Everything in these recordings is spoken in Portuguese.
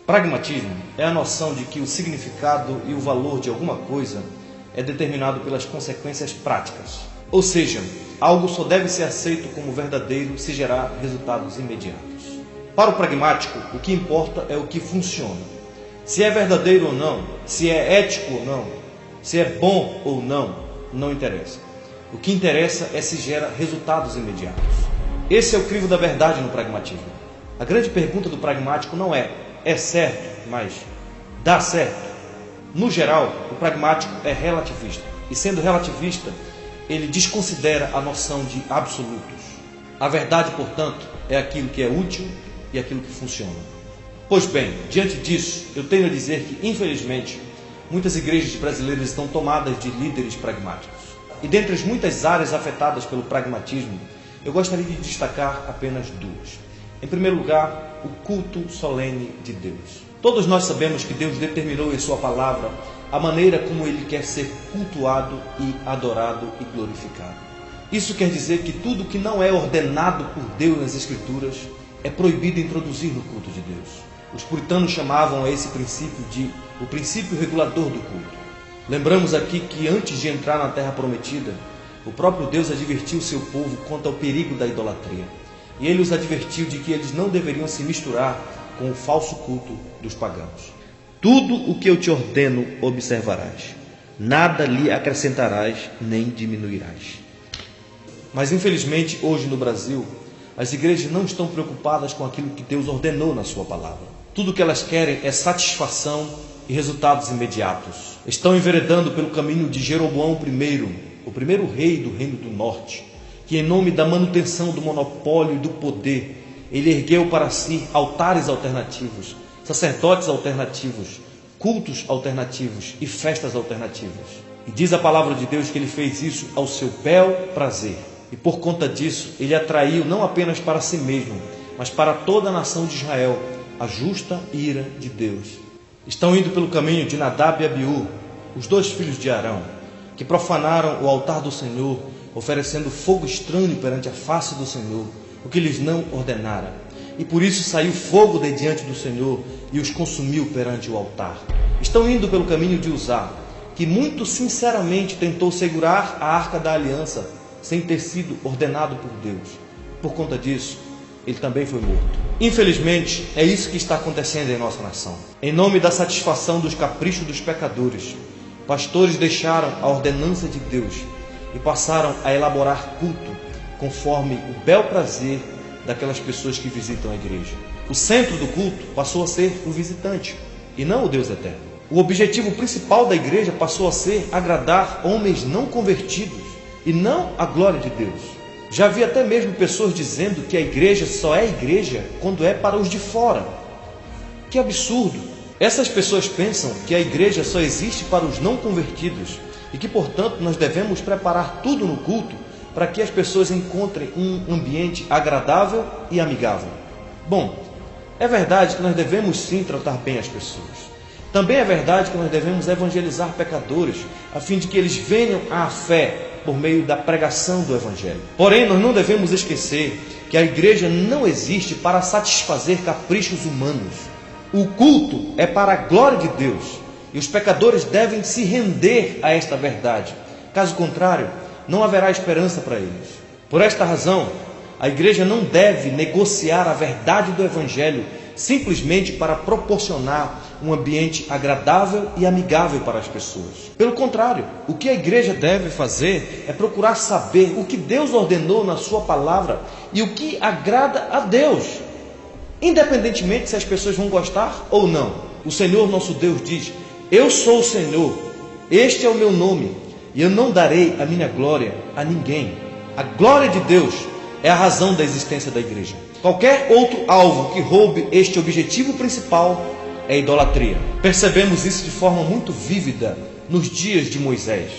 Pragmatismo é a noção de que o significado e o valor de alguma coisa é determinado pelas consequências práticas. Ou seja, algo só deve ser aceito como verdadeiro se gerar resultados imediatos. Para o pragmático, o que importa é o que funciona. Se é verdadeiro ou não, se é ético ou não, se é bom ou não, não interessa. O que interessa é se gera resultados imediatos. Esse é o crivo da verdade no pragmatismo. A grande pergunta do pragmático não é certo, mas dá certo? No geral, o pragmático é relativista. E sendo relativista, ele desconsidera a noção de absolutos. A verdade, portanto, é aquilo que é útil e aquilo que funciona. Pois bem, diante disso, eu tenho a dizer que, infelizmente, muitas igrejas brasileiras estão tomadas de líderes pragmáticos. E dentre as muitas áreas afetadas pelo pragmatismo, eu gostaria de destacar apenas duas. Em primeiro lugar, o culto solene de Deus. Todos nós sabemos que Deus determinou em sua palavra a maneira como Ele quer ser cultuado e adorado e glorificado. Isso quer dizer que tudo que não é ordenado por Deus nas Escrituras é proibido introduzir no culto de Deus. Os puritanos chamavam a esse princípio de o princípio regulador do culto. Lembramos aqui que antes de entrar na Terra Prometida, o próprio Deus advertiu seu povo quanto ao perigo da idolatria. E Ele os advertiu de que eles não deveriam se misturar com o falso culto dos pagãos. Tudo o que eu te ordeno observarás. Nada lhe acrescentarás nem diminuirás. Mas infelizmente hoje no Brasil, as igrejas não estão preocupadas com aquilo que Deus ordenou na sua palavra. Tudo o que elas querem é satisfação e resultados imediatos. Estão enveredando pelo caminho de Jeroboão I, o primeiro rei do Reino do Norte, que em nome da manutenção do monopólio e do poder, ele ergueu para si altares alternativos, sacerdotes alternativos, cultos alternativos e festas alternativas. E diz a palavra de Deus que ele fez isso ao seu bel prazer. E por conta disso, ele atraiu não apenas para si mesmo, mas para toda a nação de Israel a justa ira de Deus. Estão indo pelo caminho de Nadab e Abiú, os dois filhos de Arão, que profanaram o altar do Senhor, oferecendo fogo estranho perante a face do Senhor, o que lhes não ordenara. E por isso saiu fogo de diante do Senhor e os consumiu perante o altar. Estão indo pelo caminho de Uzá, que muito sinceramente tentou segurar a arca da aliança, sem ter sido ordenado por Deus. Por conta disso, ele também foi morto. Infelizmente, é isso que está acontecendo em nossa nação. Em nome da satisfação dos caprichos dos pecadores, pastores deixaram a ordenança de Deus e passaram a elaborar culto conforme o bel prazer daquelas pessoas que visitam a igreja. O centro do culto passou a ser o visitante e não o Deus eterno. O objetivo principal da igreja passou a ser agradar homens não convertidos e não a glória de Deus. Já vi até mesmo pessoas dizendo que a igreja só é igreja quando é para os de fora. Que absurdo! Essas pessoas pensam que a igreja só existe para os não convertidos e que, portanto, nós devemos preparar tudo no culto para que as pessoas encontrem um ambiente agradável e amigável. Bom, é verdade que nós devemos sim tratar bem as pessoas. Também é verdade que nós devemos evangelizar pecadores a fim de que eles venham à fé por meio da pregação do Evangelho. Porém, nós não devemos esquecer que a igreja não existe para satisfazer caprichos humanos. O culto é para a glória de Deus e os pecadores devem se render a esta verdade. Caso contrário, não haverá esperança para eles. Por esta razão, a igreja não deve negociar a verdade do Evangelho simplesmente para proporcionar um ambiente agradável e amigável para as pessoas. Pelo contrário, o que a igreja deve fazer é procurar saber o que Deus ordenou na sua palavra e o que agrada a Deus, independentemente se as pessoas vão gostar ou não. O Senhor nosso Deus diz: eu sou o Senhor, este é o meu nome, e eu não darei a minha glória a ninguém. A glória de Deus é a razão da existência da igreja. Qualquer outro alvo que roube este objetivo principal é idolatria. Percebemos isso de forma muito vívida nos dias de Moisés.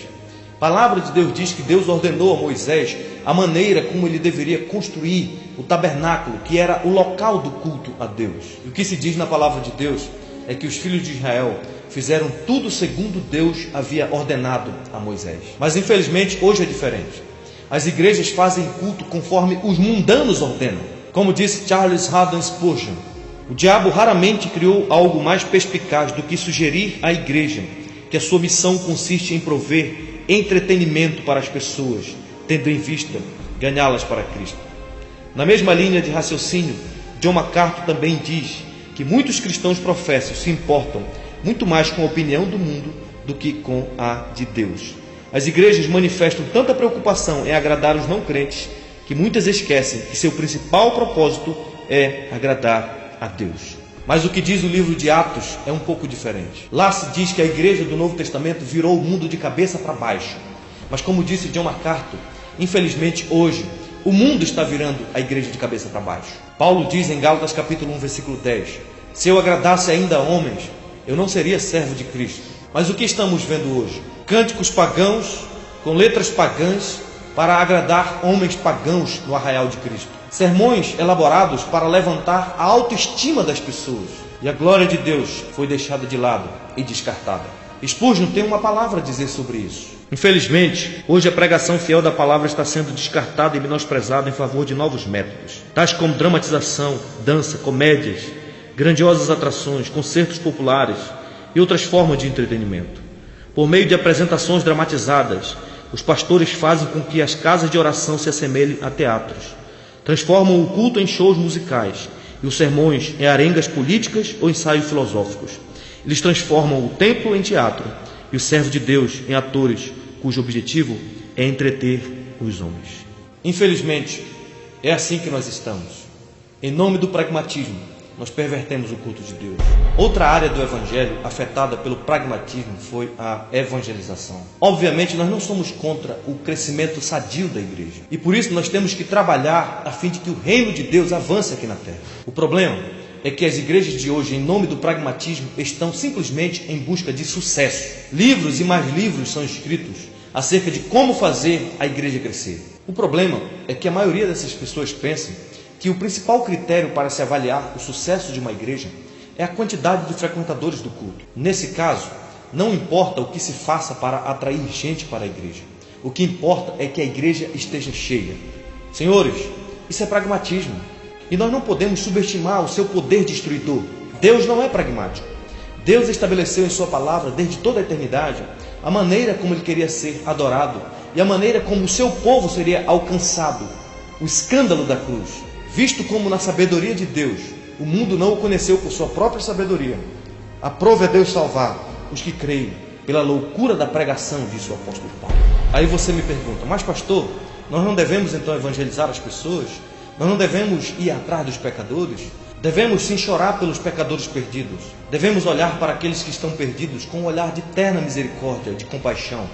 A palavra de Deus diz que Deus ordenou a Moisés a maneira como ele deveria construir o tabernáculo, que era o local do culto a Deus. E o que se diz na palavra de Deus é que os filhos de Israel fizeram tudo segundo Deus havia ordenado a Moisés. Mas infelizmente hoje é diferente. As igrejas fazem culto conforme os mundanos ordenam. Como disse Charles Haddon Spurgeon, O diabo raramente criou algo mais perspicaz do que sugerir à igreja que a sua missão consiste em prover entretenimento para as pessoas, tendo em vista ganhá-las para Cristo. Na mesma linha de raciocínio, John MacArthur também diz que muitos cristãos professos se importam muito mais com a opinião do mundo do que com a de Deus. As igrejas manifestam tanta preocupação em agradar os não crentes que muitas esquecem que seu principal propósito é agradar a Deus. Mas o que diz o livro de Atos é um pouco diferente. Lá se diz que a igreja do Novo Testamento virou o mundo de cabeça para baixo. Mas como disse John MacArthur, infelizmente hoje o mundo está virando a igreja de cabeça para baixo. Paulo diz em Gálatas capítulo 1, versículo 10: se eu agradasse ainda a homens, eu não seria servo de Cristo. Mas o que estamos vendo hoje? Cânticos pagãos com letras pagãs para agradar homens pagãos no arraial de Cristo. Sermões elaborados para levantar a autoestima das pessoas. E a glória de Deus foi deixada de lado e descartada. Spurgeon tem uma palavra a dizer sobre isso. Infelizmente, hoje a pregação fiel da palavra está sendo descartada e menosprezada em favor de novos métodos, tais como dramatização, dança, comédias, grandiosas atrações, concertos populares e outras formas de entretenimento. Por meio de apresentações dramatizadas, os pastores fazem com que as casas de oração se assemelhem a teatros. Transformam o culto em shows musicais e os sermões em arengas políticas ou ensaios filosóficos. Eles transformam o templo em teatro e os servos de Deus em atores cujo objetivo é entreter os homens. Infelizmente, é assim que nós estamos. Em nome do pragmatismo, nós pervertemos o culto de Deus. Outra área do evangelho afetada pelo pragmatismo foi a evangelização. Obviamente, nós não somos contra o crescimento sadio da igreja. E por isso nós temos que trabalhar a fim de que o reino de Deus avance aqui na terra. O problema é que as igrejas de hoje, em nome do pragmatismo, estão simplesmente em busca de sucesso. Livros e mais livros são escritos acerca de como fazer a igreja crescer. O problema é que a maioria dessas pessoas pensam que o principal critério para se avaliar o sucesso de uma igreja é a quantidade de frequentadores do culto. Nesse caso, não importa o que se faça para atrair gente para a igreja. O que importa é que a igreja esteja cheia. Senhores, isso é pragmatismo. E nós não podemos subestimar o seu poder destruidor. Deus não é pragmático. Deus estabeleceu em sua palavra, desde toda a eternidade, a maneira como Ele queria ser adorado e a maneira como o seu povo seria alcançado. O escândalo da cruz, visto como na sabedoria de Deus, o mundo não o conheceu por sua própria sabedoria. Aprove a Deus salvar os que creem pela loucura da pregação, disse o apóstolo Paulo. Aí você me pergunta, mas pastor, nós não devemos então evangelizar as pessoas? Nós não devemos ir atrás dos pecadores? Devemos sim chorar pelos pecadores perdidos. Devemos olhar para aqueles que estão perdidos com um olhar de terna misericórdia, de compaixão,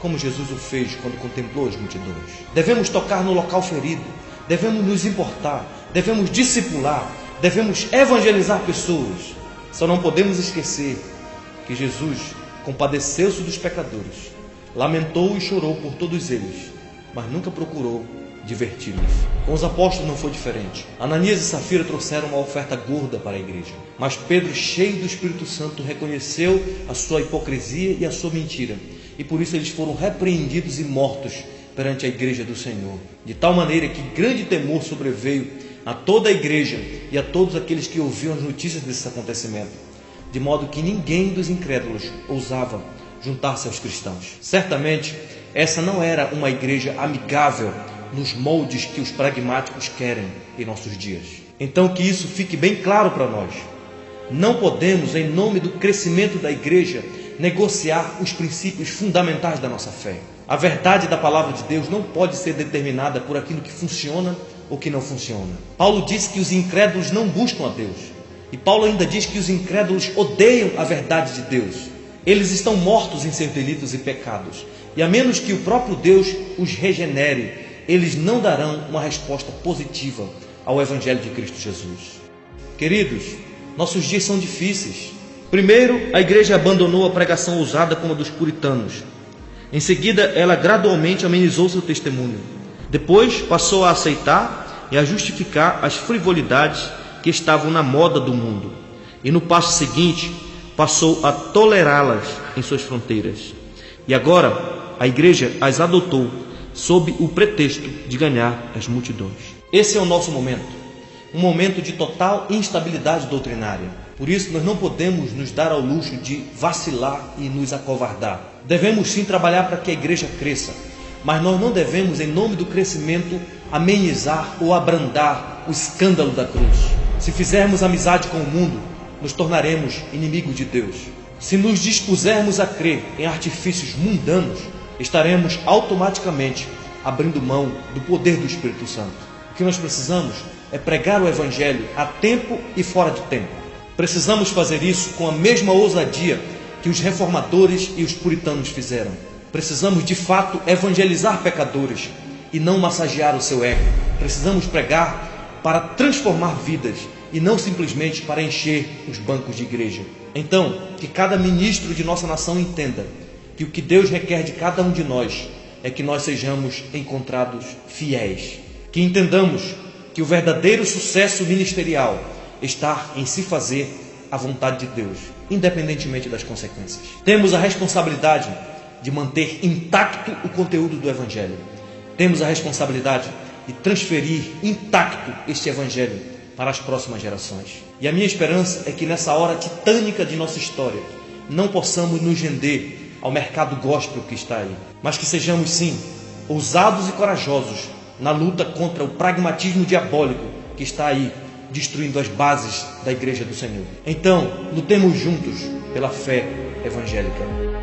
como Jesus o fez quando contemplou as multidões. Devemos tocar no local ferido. Devemos nos importar. Devemos discipular. Devemos evangelizar pessoas. Só não podemos esquecer que Jesus compadeceu-se dos pecadores, lamentou e chorou por todos eles, mas nunca procurou diverti-los. Com os apóstolos não foi diferente. Ananias e Safira trouxeram uma oferta gorda para a igreja, mas Pedro, cheio do Espírito Santo, reconheceu a sua hipocrisia e a sua mentira, e por isso eles foram repreendidos e mortos perante a igreja do Senhor, de tal maneira que grande temor sobreveio a toda a igreja e a todos aqueles que ouviam as notícias desse acontecimento, de modo que ninguém dos incrédulos ousava juntar-se aos cristãos. Certamente essa não era uma igreja amigável nos moldes que os pragmáticos querem em nossos dias. Então que isso fique bem claro para nós. Não podemos, em nome do crescimento da igreja, negociar os princípios fundamentais da nossa fé. A verdade da palavra de Deus não pode ser determinada por aquilo que funciona ou que não funciona. Paulo disse que os incrédulos não buscam a Deus. E Paulo ainda diz que os incrédulos odeiam a verdade de Deus. Eles estão mortos em seus delitos e pecados. E a menos que o próprio Deus os regenere, eles não darão uma resposta positiva ao Evangelho de Cristo Jesus. Queridos, nossos dias são difíceis. Primeiro, a igreja abandonou a pregação ousada como a dos puritanos. Em seguida, ela gradualmente amenizou seu testemunho. Depois, passou a aceitar e a justificar as frivolidades que estavam na moda do mundo. E no passo seguinte, passou a tolerá-las em suas fronteiras. E agora, a igreja as adotou sob o pretexto de ganhar as multidões. Esse é o nosso momento. um momento de total instabilidade doutrinária. Por isso, nós não podemos nos dar ao luxo de vacilar e nos acovardar. Devemos sim trabalhar para que a igreja cresça, mas nós não devemos, em nome do crescimento, amenizar ou abrandar o escândalo da cruz. Se fizermos amizade com o mundo, nos tornaremos inimigos de Deus. Se nos dispusermos a crer em artifícios mundanos, estaremos automaticamente abrindo mão do poder do Espírito Santo. O que nós precisamos é pregar o Evangelho a tempo e fora de tempo. Precisamos fazer isso com a mesma ousadia que os reformadores e os puritanos fizeram. Precisamos de fato evangelizar pecadores e não massagear o seu ego. Precisamos pregar para transformar vidas e não simplesmente para encher os bancos de igreja. Então, que cada ministro de nossa nação entenda que o que Deus requer de cada um de nós é que nós sejamos encontrados fiéis. Que entendamos que o verdadeiro sucesso ministerial está em se fazer a vontade de Deus, independentemente das consequências. Temos a responsabilidade de manter intacto o conteúdo do Evangelho. Temos a responsabilidade de transferir intacto este Evangelho para as próximas gerações. E a minha esperança é que nessa hora titânica de nossa história, não possamos nos render ao mercado gospel que está aí, mas que sejamos sim ousados e corajosos na luta contra o pragmatismo diabólico que está aí destruindo as bases da Igreja do Senhor. Então, lutemos juntos pela fé evangélica.